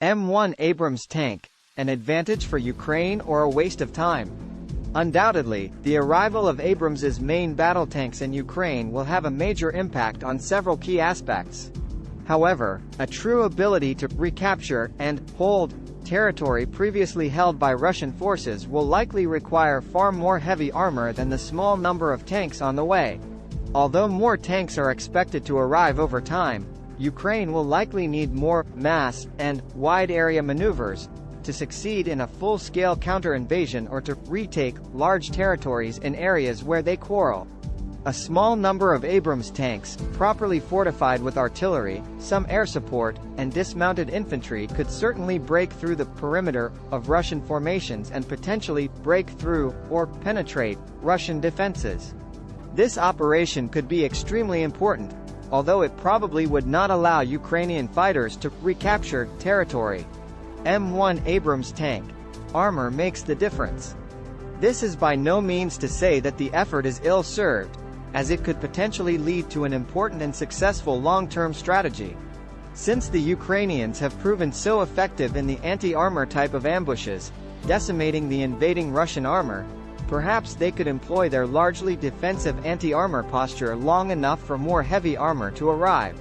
M1 Abrams tank, an advantage for Ukraine or a waste of time? Undoubtedly, the arrival of Abrams's main battle tanks in Ukraine will have a major impact on several key aspects. However, a true ability to recapture and hold territory previously held by Russian forces will likely require far more heavy armor than the small number of tanks on the way. Although more tanks are expected to arrive over time, Ukraine will likely need more mass and wide-area maneuvers to succeed in a full-scale counter-invasion or to retake large territories in areas where they quarrel. A small number of Abrams tanks, properly fortified with artillery, some air support, and dismounted infantry could certainly break through the perimeter of Russian formations and potentially break through, or penetrate, Russian defenses. This operation could be extremely important, although it probably would not allow Ukrainian fighters to recapture territory. M1 Abrams tank armor makes the difference. This is by no means to say that the effort is ill-served, as it could potentially lead to an important and successful long-term strategy. Since the Ukrainians have proven so effective in the anti-armor type of ambushes, decimating the invading Russian armor, perhaps they could employ their largely defensive anti-armor posture long enough for more heavy armor to arrive.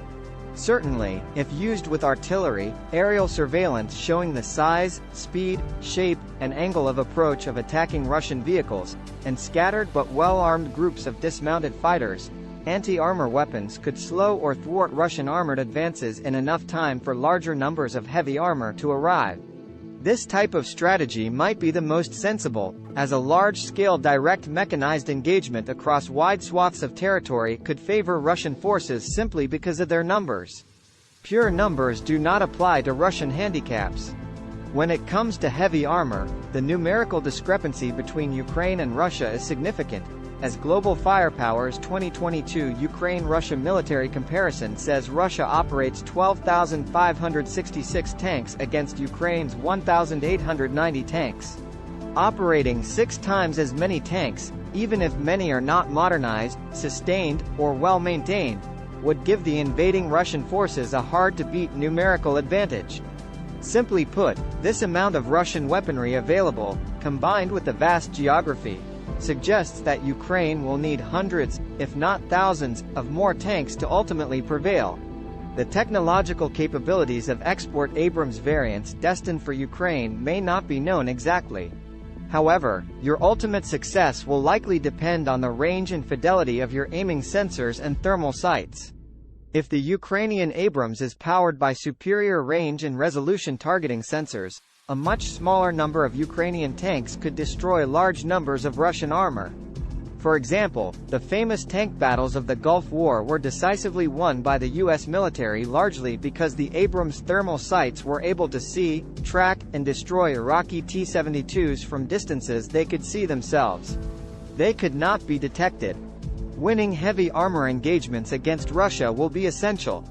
Certainly, if used with artillery, aerial surveillance showing the size, speed, shape, and angle of approach of attacking Russian vehicles, and scattered but well-armed groups of dismounted fighters, anti-armor weapons could slow or thwart Russian armored advances in enough time for larger numbers of heavy armor to arrive. This type of strategy might be the most sensible, as a large-scale direct mechanized engagement across wide swaths of territory could favor Russian forces simply because of their numbers. Pure numbers do not apply to Russian handicaps. When it comes to heavy armor, the numerical discrepancy between Ukraine and Russia is significant, as Global Firepower's 2022 Ukraine-Russia military comparison says Russia operates 12,566 tanks against Ukraine's 1,890 tanks. Operating 6 times as many tanks, even if many are not modernized, sustained, or well-maintained, would give the invading Russian forces a hard-to-beat numerical advantage. Simply put, this amount of Russian weaponry available, combined with the vast geography, suggests that Ukraine will need hundreds, if not thousands, of more tanks to ultimately prevail. The technological capabilities of export Abrams variants destined for Ukraine may not be known exactly. However, your ultimate success will likely depend on the range and fidelity of your aiming sensors and thermal sights. If the Ukrainian Abrams is powered by superior range and resolution targeting sensors, a much smaller number of Ukrainian tanks could destroy large numbers of Russian armor. For example, the famous tank battles of the Gulf War were decisively won by the U.S. military largely because the Abrams thermal sights were able to see, track, and destroy Iraqi T-72s from distances they could see themselves. They could not be detected. Winning heavy armor engagements against Russia will be essential.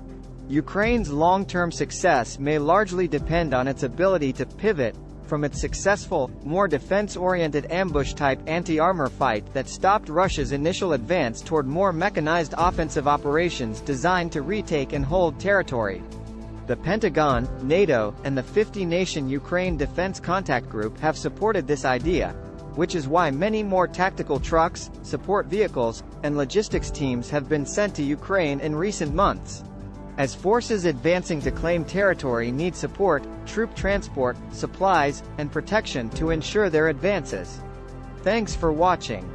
Ukraine's long-term success may largely depend on its ability to pivot from its successful, more defense-oriented ambush-type anti-armor fight that stopped Russia's initial advance toward more mechanized offensive operations designed to retake and hold territory. The Pentagon, NATO, and the 50-nation Ukraine Defense Contact Group have supported this idea, which is why many more tactical trucks, support vehicles, and logistics teams have been sent to Ukraine in recent months. As forces advancing to claim territory need support, troop transport, supplies, and protection to ensure their advances. Thanks for watching.